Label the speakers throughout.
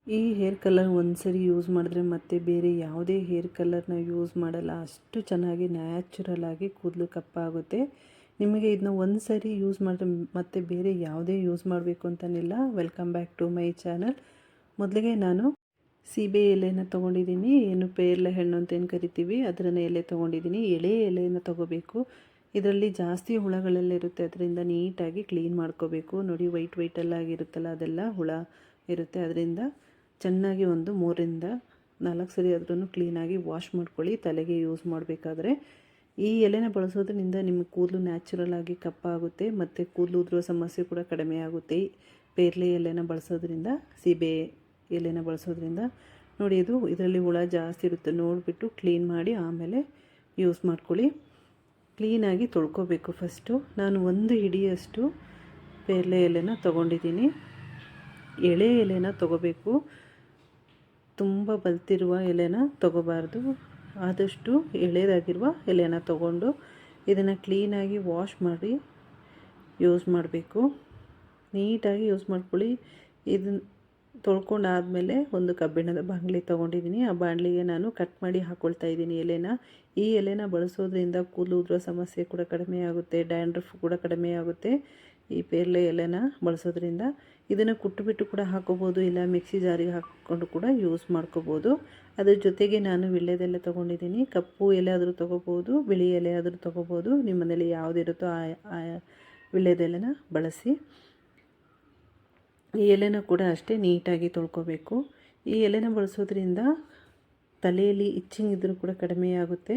Speaker 1: ಈ hair colour ಒಂದು ಸರಿ ಯೂಸ್ ಮಾಡಿದ್ರೆ ಮತ್ತೆ ಬೇರೆ ಯಾವುದೇ ಹೇರ್ ಕಲರ್ನ ಯೂಸ್ ಮಾಡಲ್ಲ. ಅಷ್ಟು ಚೆನ್ನಾಗಿ ನ್ಯಾಚುರಲ್ ಆಗಿ ಕೂದಲು ಕಪ್ಪಾಗುತ್ತೆ. ನಿಮಗೆ ಇದನ್ನ ಒಂದು ಸರಿ ಯೂಸ್ ಮಾಡಿದ್ರೆ ಮತ್ತೆ ಬೇರೆ ಯಾವುದೇ ಯೂಸ್ ಮಾಡಬೇಕು ಅಂತನಿಲ್ಲ. Welcome back to my channel. ಮೊದಲಿಗೆ ನಾನು ಸೀಬೆ ಎಲೆನ ತೊಗೊಂಡಿದ್ದೀನಿ. ಏನು ಪೇರ್ಲೆ ಹಣ್ಣು ಅಂತ ಏನು ಕರಿತೀವಿ ಅದರನ್ನ ಎಲೆ ತೊಗೊಂಡಿದ್ದೀನಿ. ಎಳೆ ಎಲೆಯನ್ನು ತೊಗೋಬೇಕು. ಇದರಲ್ಲಿ ಜಾಸ್ತಿ ಹುಳಗಳೆಲ್ಲ ಇರುತ್ತೆ, ಅದರಿಂದ ನೀಟಾಗಿ ಕ್ಲೀನ್ ಮಾಡ್ಕೋಬೇಕು. ನೋಡಿ ವೈಟೆಲ್ಲಾಗಿರುತ್ತಲ್ಲ ಅದೆಲ್ಲ ಹುಳ ಇರುತ್ತೆ. ಅದರಿಂದ ಚೆನ್ನಾಗಿ ಒಂದು 3ರಿಂದ 4 ಸರಿ ಆದ್ರೂ ಕ್ಲೀನಾಗಿ ವಾಶ್ ಮಾಡ್ಕೊಳ್ಳಿ ತಲೆಗೆ ಯೂಸ್ ಮಾಡಬೇಕಾದ್ರೆ. ಈ ಎಲೆನ ಬಳಸೋದ್ರಿಂದ ನಿಮ್ಮ ಕೂದಲು ನ್ಯಾಚುರಲ್ ಆಗಿ ಕಪ್ಪಾಗುತ್ತೆ ಮತ್ತು ಕೂದಲು ಉದುರೋ ಸಮಸ್ಯೆ ಕೂಡ ಕಡಿಮೆ ಆಗುತ್ತೆ. ಪೇರ್ಲೆ ಎಲೆನ ಬಳಸೋದ್ರಿಂದ, ಸೀಬೆ ಎಲೆನ ಬಳಸೋದ್ರಿಂದ ನೋಡಿ ಇದರಲ್ಲಿ ಹುಳ ಜಾಸ್ತಿ ಇರುತ್ತೆ. ನೋಡಿಬಿಟ್ಟು ಕ್ಲೀನ್ ಮಾಡಿ ಆಮೇಲೆ ಯೂಸ್ ಮಾಡ್ಕೊಳ್ಳಿ. ಕ್ಲೀನಾಗಿ ತೊಳ್ಕೊಬೇಕು. ಫಸ್ಟು ನಾನು 1 ಹಿಡಿಯಷ್ಟು ಪೇರ್ಲೆ ಎಲೆನ ತೊಗೊಂಡಿದ್ದೀನಿ. ಎಳೆ ಎಲೆನ ತೊಗೋಬೇಕು, ತುಂಬ ಬಲ್ತಿರುವ ಎಲೆನ ತೊಗೋಬಾರ್ದು. ಆದಷ್ಟು ಎಳೆದಾಗಿರುವ ಎಲೆನ ತೊಗೊಂಡು ಇದನ್ನು ಕ್ಲೀನಾಗಿ ವಾಶ್ ಮಾಡಿ ಯೂಸ್ ಮಾಡಬೇಕು. ನೀಟಾಗಿ ಯೂಸ್ ಮಾಡ್ಕೊಳ್ಳಿ. ಇದನ್ನು ತೊಳ್ಕೊಂಡಾದಮೇಲೆ ಒಂದು ಕಬ್ಬಿಣದ ಬಾಣಲಿ ತೊಗೊಂಡಿದ್ದೀನಿ. ಆ ಬಾಣಲಿಗೆ ನಾನು ಕಟ್ ಮಾಡಿ ಹಾಕ್ಕೊಳ್ತಾ ಇದ್ದೀನಿ ಎಲೆನ. ಈ ಎಲೆನ ಬಳಸೋದ್ರಿಂದ ಕೂದಲು ಉದುರೋ ಸಮಸ್ಯೆ ಕೂಡ ಕಡಿಮೆ ಆಗುತ್ತೆ, ಡ್ಯಾಂಡ್ರಫ್ ಕೂಡ ಕಡಿಮೆ ಆಗುತ್ತೆ ಈ ಪೇರ್ಲೆ ಎಲೆನ ಬಳಸೋದ್ರಿಂದ. ಇದನ್ನು ಕುಟ್ಟುಬಿಟ್ಟು ಕೂಡ ಹಾಕೋಬೋದು, ಇಲ್ಲ ಮಿಕ್ಸಿ ಜಾರಿಗೆ ಹಾಕ್ಕೊಂಡು ಕೂಡ ಯೂಸ್ ಮಾಡ್ಕೋಬೋದು. ಅದ್ರ ಜೊತೆಗೆ ನಾನು ವೀಳ್ಯದೆಲೆ ತೊಗೊಂಡಿದ್ದೀನಿ. ಕಪ್ಪು ಎಲೆ ಆದರೂ ತೊಗೋಬೋದು, ಬಿಳಿ ಎಲೆ ಆದರೂ ತೊಗೋಬೋದು. ನಿಮ್ಮ ಮನೇಲಿ ಯಾವುದಿರುತ್ತೋ ಆ ವೀಳ್ಯದೆಲೆನ ಬಳಸಿ. ಈ ಎಲೆನ ಕೂಡ ಅಷ್ಟೇ ನೀಟಾಗಿ ತೊಳ್ಕೊಬೇಕು. ಈ ಎಲೆನ ಬಳಸೋದ್ರಿಂದ ತಲೆಯಲ್ಲಿ ಇಚ್ಚಿಂಗ್ ಇದ್ದರೂ ಕೂಡ ಕಡಿಮೆ ಆಗುತ್ತೆ,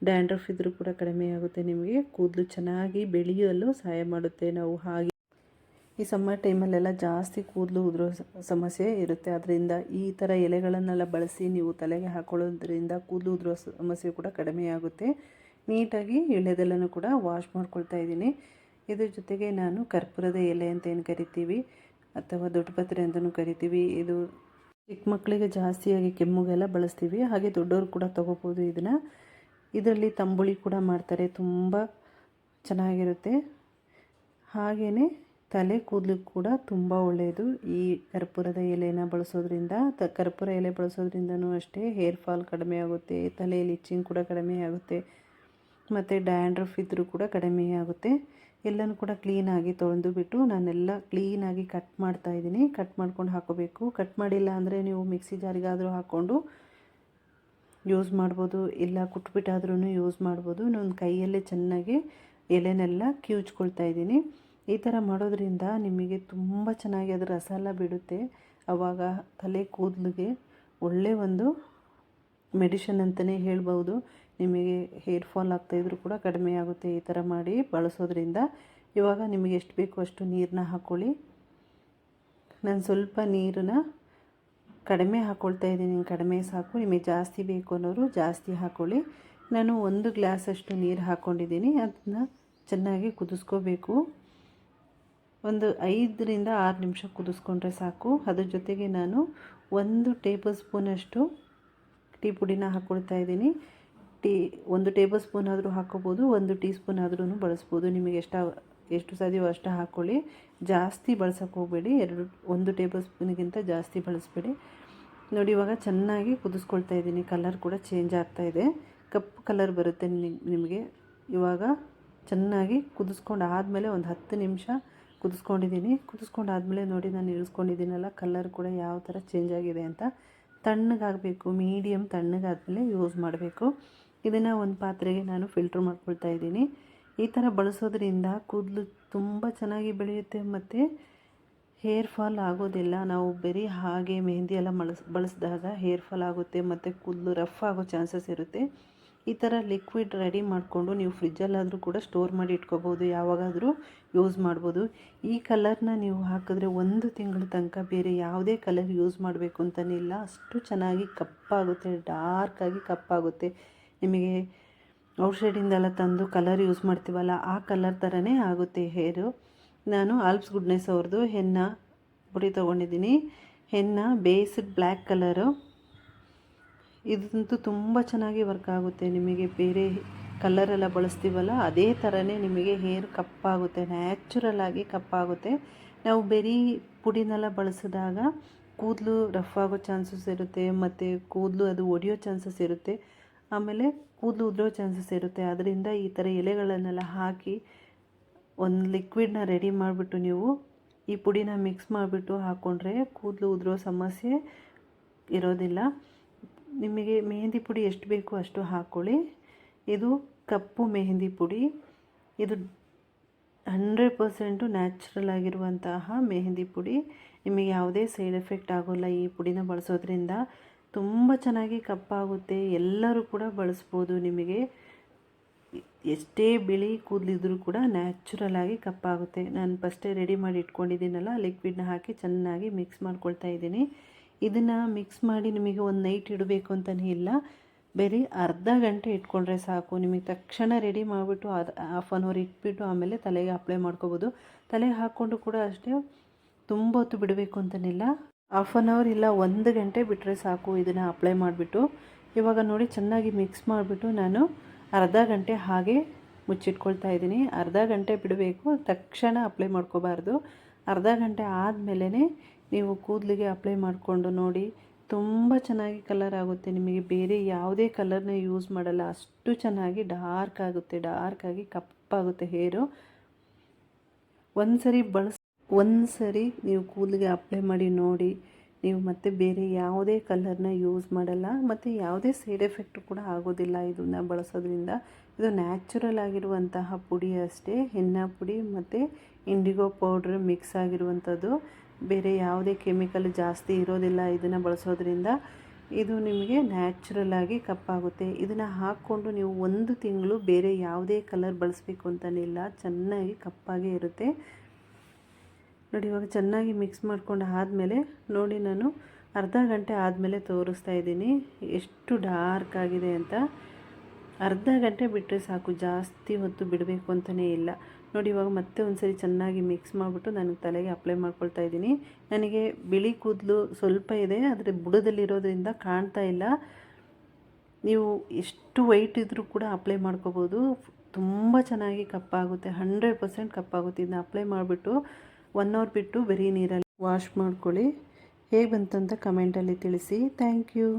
Speaker 1: ಡ್ಯಾಂಡ್ರಫ್ ಇದ್ದರೂ ಕೂಡ ಕಡಿಮೆ ಆಗುತ್ತೆ. ನಿಮಗೆ ಕೂದಲು ಚೆನ್ನಾಗಿ ಬೆಳೆಯಲು ಸಹಾಯ ಮಾಡುತ್ತೆ. ನಾವು ಹಾಗೆ ಈ ಸಮ್ಮರ್ ಟೈಮಲ್ಲೆಲ್ಲ ಜಾಸ್ತಿ ಕೂದಲು ಉದುರೋ ಸಮಸ್ಯೆ ಇರುತ್ತೆ. ಅದರಿಂದ ಈ ಥರ ಎಲೆಗಳನ್ನೆಲ್ಲ ಬಳಸಿ ನೀವು ತಲೆಗೆ ಹಾಕೊಳ್ಳೋದ್ರಿಂದ ಕೂದಲು ಉದುರೋ ಸಮಸ್ಯೆ ಕೂಡ ಕಡಿಮೆ ಆಗುತ್ತೆ. ನೀಟಾಗಿ ಎಳೆದೆಲ್ಲನೂ ಕೂಡ ವಾಶ್ ಮಾಡ್ಕೊಳ್ತಾ ಇದ್ದೀನಿ. ಇದ್ರ ಜೊತೆಗೆ ನಾನು ಕರ್ಪೂರದ ಎಲೆ ಅಂತ ಏನು ಕರಿತೀವಿ ಅಥವಾ ದೊಡ್ಡಪತ್ರೆ ಅಂತಲೂ ಕರಿತೀವಿ. ಇದು ಚಿಕ್ಕ ಮಕ್ಕಳಿಗೆ ಜಾಸ್ತಿಯಾಗಿ ಕೆಮ್ಮುಗೆಲ್ಲ ಬಳಸ್ತೀವಿ, ಹಾಗೆ ದೊಡ್ಡವರು ಕೂಡ ತೊಗೋಬೋದು ಇದನ್ನು. ಇದರಲ್ಲಿ ತಂಬುಳಿ ಕೂಡ ಮಾಡ್ತಾರೆ, ತುಂಬ ಚೆನ್ನಾಗಿರುತ್ತೆ. ಹಾಗೆಯೇ ತಲೆ ಕೂದಲಿಗೆ ಕೂಡ ತುಂಬ ಒಳ್ಳೆಯದು ಈ ಕರ್ಪೂರದ ಎಲೆನ ಬಳಸೋದ್ರಿಂದ. ಕರ್ಪೂರ ಎಲೆ ಬಳಸೋದ್ರಿಂದನೂ ಅಷ್ಟೇ ಹೇರ್ ಫಾಲ್ ಕಡಿಮೆ ಆಗುತ್ತೆ, ತಲೆಯಲ್ಲಿ ಇಚ್ಚಿಂಗ್ ಕೂಡ ಕಡಿಮೆ ಆಗುತ್ತೆ, ಮತ್ತು ಡ್ಯಾಂಡ್ರಫ್ ಇದ್ದರೂ ಕೂಡ ಕಡಿಮೆ ಆಗುತ್ತೆ. ಎಲ್ಲನೂ ಕೂಡ ಕ್ಲೀನಾಗಿ ತೊಳೆದು ಬಿಟ್ಟು ನಾನೆಲ್ಲ ಕ್ಲೀನಾಗಿ ಕಟ್ ಮಾಡ್ತಾಯಿದ್ದೀನಿ. ಕಟ್ ಮಾಡ್ಕೊಂಡು ಹಾಕೋಬೇಕು. ಕಟ್ ಮಾಡಿಲ್ಲ ಅಂದರೆ ನೀವು ಮಿಕ್ಸಿ ಜಾರಿಗಾದರೂ ಹಾಕ್ಕೊಂಡು ಯೂಸ್ ಮಾಡ್ಬೋದು, ಇಲ್ಲ ಕುಟ್ಬಿಟ್ಟಾದ್ರೂ ಯೂಸ್ ಮಾಡ್ಬೋದು. ನಾನು ಕೈಯಲ್ಲೇ ಚೆನ್ನಾಗಿ ಎಲೆನೆಲ್ಲ ಕಿವುಚ್ಕೊಳ್ತಾ ಇದ್ದೀನಿ. ಈ ಥರ ಮಾಡೋದ್ರಿಂದ ನಿಮಗೆ ತುಂಬ ಚೆನ್ನಾಗಿ ಅದರ ರಸ ಎಲ್ಲ ಬಿಡುತ್ತೆ. ಆವಾಗ ತಲೆ ಕೂದಲಿಗೆ ಒಳ್ಳೆಯ ಒಂದು ಮೆಡಿಷನ್ ಅಂತಲೇ ಹೇಳ್ಬೋದು. ನಿಮಗೆ ಹೇರ್ ಫಾಲ್ ಆಗ್ತಾಯಿದ್ರೂ ಕೂಡ ಕಡಿಮೆ ಆಗುತ್ತೆ ಈ ಥರ ಮಾಡಿ ಬಳಸೋದ್ರಿಂದ. ಇವಾಗ ನಿಮಗೆ ಎಷ್ಟು ಬೇಕೋ ಅಷ್ಟು ನೀರನ್ನ ಹಾಕ್ಕೊಳ್ಳಿ. ನಾನು ಸ್ವಲ್ಪ ನೀರನ್ನ ಕಡಿಮೆ ಹಾಕ್ಕೊಳ್ತಾ ಇದ್ದೀನಿ, ಕಡಿಮೆ ಸಾಕು. ನಿಮಗೆ ಜಾಸ್ತಿ ಬೇಕು ಅನ್ನೋರು ಜಾಸ್ತಿ ಹಾಕ್ಕೊಳ್ಳಿ. ನಾನು 1 ಗ್ಲಾಸಷ್ಟು ನೀರು ಹಾಕ್ಕೊಂಡಿದ್ದೀನಿ. ಅದನ್ನ ಚೆನ್ನಾಗಿ ಕುದಿಸ್ಕೋಬೇಕು. ಒಂದು 5ರಿಂದ 6 ನಿಮಿಷ ಕುದಿಸ್ಕೊಂಡ್ರೆ ಸಾಕು. ಅದ್ರ ಜೊತೆಗೆ ನಾನು 1 ಟೇಬಲ್ ಸ್ಪೂನಷ್ಟು ಟೀ ಪುಡಿನ ಹಾಕ್ಕೊಳ್ತಾ ಇದ್ದೀನಿ. 1 ಟೇಬಲ್ ಸ್ಪೂನ್ ಆದರೂ ಹಾಕ್ಕೋಬೋದು, 1 ಟೀ ಸ್ಪೂನ್ ಆದ್ರೂ ಬಳಸ್ಬೋದು. ನಿಮಗೆ ಎಷ್ಟು ಸಾಧ್ಯವೋ ಅಷ್ಟು ಹಾಕ್ಕೊಳ್ಳಿ. ಜಾಸ್ತಿ ಬಳಸೋಕ್ಕೆ ಹೋಗಬೇಡಿ, 1 ಟೇಬಲ್ ಸ್ಪೂನಿಗಿಂತ ಜಾಸ್ತಿ ಬಳಸಬೇಡಿ. ನೋಡಿ ಇವಾಗ ಚೆನ್ನಾಗಿ ಕುದಿಸ್ಕೊಳ್ತಾ ಇದ್ದೀನಿ. ಕಲರ್ ಕೂಡ ಚೇಂಜ್ ಆಗ್ತಾಯಿದೆ, ಕಪ್ಪು ಕಲರ್ ಬರುತ್ತೆ ನಿಮಗೆ. ಇವಾಗ ಚೆನ್ನಾಗಿ ಕುದಿಸ್ಕೊಂಡು ಆದಮೇಲೆ ಒಂದು 10 ನಿಮಿಷ ಕುದಿಸ್ಕೊಂಡಿದ್ದೀನಿ. ಕುದಿಸ್ಕೊಂಡಾದ್ಮೇಲೆ ನೋಡಿ ನಾನು ಇಳಿಸ್ಕೊಂಡಿದ್ದೀನಲ್ಲ, ಕಲರ್ ಕೂಡ ಯಾವ ಥರ ಚೇಂಜ್ ಆಗಿದೆ ಅಂತ. ತಣ್ಣಗಾಗಬೇಕು, ಮೀಡಿಯಮ್ ತಣ್ಣಗಾದ್ಮೇಲೆ ಯೂಸ್ ಮಾಡಬೇಕು. ಇದನ್ನು ಒಂದು ಪಾತ್ರೆಗೆ ನಾನು ಫಿಲ್ಟ್ರ್ ಮಾಡ್ಕೊಳ್ತಾ ಇದ್ದೀನಿ. ಈ ಥರ ಬಳಸೋದ್ರಿಂದ ಕೂದಲು ತುಂಬ ಚೆನ್ನಾಗಿ ಬೆಳೆಯುತ್ತೆ ಮತ್ತು ಹೇರ್ ಫಾಲ್ ಆಗೋದಿಲ್ಲ. ನಾವು ಬರೀ ಹಾಗೆ ಮೆಹಂದಿ ಎಲ್ಲ ಬಳಸಿದಾಗ ಹೇರ್ ಫಾಲ್ ಆಗುತ್ತೆ ಮತ್ತು ಕೂದಲು ರಫ್ ಆಗೋ ಚಾನ್ಸಸ್ ಇರುತ್ತೆ. ಈ ಥರ ಲಿಕ್ವಿಡ್ ರೆಡಿ ಮಾಡಿಕೊಂಡು ನೀವು ಫ್ರಿಜ್ಜಲ್ಲಾದರೂ ಕೂಡ ಸ್ಟೋರ್ ಮಾಡಿ ಇಟ್ಕೋಬೋದು, ಯಾವಾಗಾದರೂ ಯೂಸ್ ಮಾಡ್ಬೋದು. ಈ ಕಲರ್ನ ನೀವು ಹಾಕಿದ್ರೆ 1 ತಿಂಗಳ ತನಕ ಬೇರೆ ಯಾವುದೇ ಕಲರ್ ಯೂಸ್ ಮಾಡಬೇಕು ಅಂತನಿಲ್ಲ. ಅಷ್ಟು ಚೆನ್ನಾಗಿ ಕಪ್ಪಾಗುತ್ತೆ, ಡಾರ್ಕಾಗಿ ಕಪ್ಪಾಗುತ್ತೆ. ನಿಮಗೆ ಔಟ್ಸೈಡಿಂದೆಲ್ಲ ತಂದು ಕಲರ್ ಯೂಸ್ ಮಾಡ್ತೀವಲ್ಲ ಆ ಕಲರ್ ಥರನೇ ಆಗುತ್ತೆ ಹೇರು. ನಾನು ಆಲ್ಪ್ಸ್ ಗುಡ್ನೆಸ್ ಅವ್ರದ್ದು ಹೆನ್ನ ಪುಡಿ ತೊಗೊಂಡಿದ್ದೀನಿ. ಹೆನ್ನ ಬೇಸ್ಡ್ ಬ್ಲ್ಯಾಕ್ ಕಲರು. ಇದಂತೂ ತುಂಬ ಚೆನ್ನಾಗಿ ವರ್ಕ್ ಆಗುತ್ತೆ. ನಿಮಗೆ ಬೇರೆ ಕಲರೆಲ್ಲ ಬಳಸ್ತೀವಲ್ಲ ಅದೇ ಥರನೇ ನಿಮಗೆ ಹೇರ್ ಕಪ್ಪಾಗುತ್ತೆ, ನ್ಯಾಚುರಲ್ ಆಗಿ ಕಪ್ಪಾಗುತ್ತೆ. ನಾವು ಬರೀ ಪುಡಿನೆಲ್ಲ ಬಳಸಿದಾಗ ಕೂದಲು ರಫ್ ಆಗೋ ಚಾನ್ಸಸ್ ಇರುತ್ತೆ, ಮತ್ತು ಕೂದಲು ಅದು ಒಡೆಯೋ ಚಾನ್ಸಸ್ ಇರುತ್ತೆ, ಆಮೇಲೆ ಕೂದಲು ಉದುರೋ ಚಾನ್ಸಸ್ ಇರುತ್ತೆ. ಅದರಿಂದ ಈ ಥರ ಎಲೆಗಳನ್ನೆಲ್ಲ ಹಾಕಿ ಒಂದು ಲಿಕ್ವಿಡ್ನ ರೆಡಿ ಮಾಡಿಬಿಟ್ಟು ನೀವು ಈ ಪುಡಿನ ಮಿಕ್ಸ್ ಮಾಡಿಬಿಟ್ಟು ಹಾಕ್ಕೊಂಡ್ರೆ ಕೂದಲು ಉದುರೋ ಸಮಸ್ಯೆ ಇರೋದಿಲ್ಲ. ನಿಮಗೆ ಮೆಹಂದಿ ಪುಡಿ ಎಷ್ಟು ಬೇಕೋ ಅಷ್ಟು ಹಾಕ್ಕೊಳ್ಳಿ. ಇದು ಕಪ್ಪು ಮೆಹಂದಿ ಪುಡಿ. ಇದು 100% ನ್ಯಾಚುರಲ್ ಆಗಿರುವಂತಹ ಮೆಹಂದಿ ಪುಡಿ. ನಿಮಗೆ ಯಾವುದೇ ಸೈಡ್ ಎಫೆಕ್ಟ್ ಆಗೋಲ್ಲ ಈ ಪುಡಿನ ಬಳಸೋದ್ರಿಂದ. ತುಂಬ ಚೆನ್ನಾಗಿ ಕಪ್ಪಾಗುತ್ತೆ. ಎಲ್ಲರೂ ಕೂಡ ಬಳಸ್ಬೋದು. ನಿಮಗೆ ಎಷ್ಟೇ ಬಿಳಿ ಕೂದಲಿದ್ರೂ ಕೂಡ ನ್ಯಾಚುರಲ್ ಆಗಿ ಕಪ್ಪಾಗುತ್ತೆ. ನಾನು ಫಸ್ಟೇ ರೆಡಿ ಮಾಡಿ ಇಟ್ಕೊಂಡಿದ್ದೀನಲ್ಲ, ಲಿಕ್ವಿಡ್ನ ಹಾಕಿ ಚೆನ್ನಾಗಿ ಮಿಕ್ಸ್ ಮಾಡ್ಕೊಳ್ತಾ ಇದ್ದೀನಿ. ಇದನ್ನು ಮಿಕ್ಸ್ ಮಾಡಿ ನಿಮಗೆ ಒಂದು ನೈಟ್ ಇಡಬೇಕು ಅಂತಲೇ ಇಲ್ಲ, ಬರೀ ಅರ್ಧ ಗಂಟೆ ಇಟ್ಕೊಂಡ್ರೆ ಸಾಕು. ನಿಮಗೆ ತಕ್ಷಣ ರೆಡಿ ಮಾಡಿಬಿಟ್ಟು ಅದು ಹಾಫ್ ಆನ್ ಅವರ್ ಇಟ್ಬಿಟ್ಟು ಆಮೇಲೆ ತಲೆಗೆ ಅಪ್ಲೈ ಮಾಡ್ಕೋಬೋದು. ತಲೆಗೆ ಹಾಕ್ಕೊಂಡು ಕೂಡ ಅಷ್ಟೇ ತುಂಬ ಹೊತ್ತು ಬಿಡಬೇಕು ಅಂತನಿಲ್ಲ, ಹಾಫ್ ಆನ್ ಅವರ್ ಇಲ್ಲ 1 ಗಂಟೆ ಬಿಟ್ಟರೆ ಸಾಕು ಇದನ್ನು ಅಪ್ಲೈ ಮಾಡಿಬಿಟ್ಟು. ಇವಾಗ ನೋಡಿ ಚೆನ್ನಾಗಿ ಮಿಕ್ಸ್ ಮಾಡಿಬಿಟ್ಟು ನಾನು ಅರ್ಧ ಗಂಟೆ ಹಾಗೆ ಮುಚ್ಚಿಟ್ಕೊಳ್ತಾ ಇದ್ದೀನಿ. ಅರ್ಧ ಗಂಟೆ ಬಿಡಬೇಕು, ತಕ್ಷಣ ಅಪ್ಲೈ ಮಾಡ್ಕೋಬಾರ್ದು. ಅರ್ಧ ಗಂಟೆ ಆದಮೇಲೆ ನೀವು ಕೂದಲಿಗೆ ಅಪ್ಲೈ ಮಾಡಿಕೊಂಡು ನೋಡಿ, ತುಂಬ ಚೆನ್ನಾಗಿ ಕಲರ್ ಆಗುತ್ತೆ. ನಿಮಗೆ ಬೇರೆ ಯಾವುದೇ ಕಲರ್ನ ಯೂಸ್ ಮಾಡಲ್ಲ, ಅಷ್ಟು ಚೆನ್ನಾಗಿ ಡಾರ್ಕ್ ಆಗುತ್ತೆ, ಡಾರ್ಕಾಗಿ ಕಪ್ಪಾಗುತ್ತೆ ಹೇರು. ಒಂದು ಸರಿ ನೀವು ಕೂದಲಿಗೆ ಅಪ್ಲೈ ಮಾಡಿ ನೋಡಿ, ನೀವು ಮತ್ತೆ ಬೇರೆ ಯಾವುದೇ ಕಲರ್ನ ಯೂಸ್ ಮಾಡಲ್ಲ, ಮತ್ತು ಯಾವುದೇ ಸೈಡ್ ಎಫೆಕ್ಟ್ ಕೂಡ ಆಗೋದಿಲ್ಲ ಇದನ್ನು ಬಳಸೋದ್ರಿಂದ. ಇದು ನ್ಯಾಚುರಲ್ ಆಗಿರುವಂತಹ ಪುಡಿ ಅಷ್ಟೇ, ಹೆನ್ನ ಪುಡಿ ಮತ್ತು ಇಂಡಿಗೋ ಪೌಡ್ರ್ ಮಿಕ್ಸ್ ಆಗಿರುವಂಥದ್ದು. ಬೇರೆ ಯಾವುದೇ ಕೆಮಿಕಲ್ ಜಾಸ್ತಿ ಇರೋದಿಲ್ಲ ಇದನ್ನು ಬಳಸೋದ್ರಿಂದ. ಇದು ನಿಮಗೆ ನ್ಯಾಚುರಲ್ ಆಗಿ ಕಪ್ಪಾಗುತ್ತೆ. ಇದನ್ನು ಹಾಕ್ಕೊಂಡು ನೀವು 1 ತಿಂಗಳು ಬೇರೆ ಯಾವುದೇ ಕಲರ್ ಬಳಸಬೇಕು ಅಂತನಿಲ್ಲ, ಚೆನ್ನಾಗಿ ಕಪ್ಪಾಗೇ ಇರುತ್ತೆ. ನೋಡಿ ಇವಾಗ ಚೆನ್ನಾಗಿ ಮಿಕ್ಸ್ ಮಾಡ್ಕೊಂಡು ಆದಮೇಲೆ ನೋಡಿ, ನಾನು ಅರ್ಧ ಗಂಟೆ ಆದಮೇಲೆ ತೋರಿಸ್ತಾ ಇದ್ದೀನಿ ಎಷ್ಟು ಡಾರ್ಕ್ ಆಗಿದೆ ಅಂತ. ಅರ್ಧ ಗಂಟೆ ಬಿಟ್ಟರೆ ಸಾಕು, ಜಾಸ್ತಿ ಹೊತ್ತು ಬಿಡಬೇಕು ಅಂತಲೇ ಇಲ್ಲ. ನೋಡಿ ಇವಾಗ ಮತ್ತೆ ಒಂದು ಸರಿ ಚೆನ್ನಾಗಿ ಮಿಕ್ಸ್ ಮಾಡಿಬಿಟ್ಟು ನಾನು ತಲೆಗೆ ಅಪ್ಲೈ ಮಾಡ್ಕೊಳ್ತಾ ಇದ್ದೀನಿ. ನನಗೆ ಬಿಳಿ ಕೂದಲು ಸ್ವಲ್ಪ ಇದೆ, ಆದರೆ ಬುಡದಲ್ಲಿರೋದ್ರಿಂದ ಕಾಣ್ತಾ ಇಲ್ಲ. ನೀವು ಎಷ್ಟು ವೈಟ್ ಇದ್ದರೂ ಕೂಡ ಅಪ್ಲೈ ಮಾಡ್ಕೋಬೋದು. ತುಂಬ ಚೆನ್ನಾಗಿ ಕಪ್ಪಾಗುತ್ತೆ, 100% ಕಪ್ಪಾಗುತ್ತೆ. ಇದನ್ನ ಅಪ್ಲೈ ಮಾಡಿಬಿಟ್ಟು 1 ಅವರ್ ಬಿಟ್ಟು ಬರೀ ನೀರಲ್ಲಿ ವಾಶ್ ಮಾಡ್ಕೊಳ್ಳಿ. ಹೇಗೆ ಬಂತಂತ ಕಮೆಂಟಲ್ಲಿ ತಿಳಿಸಿ. Thank you.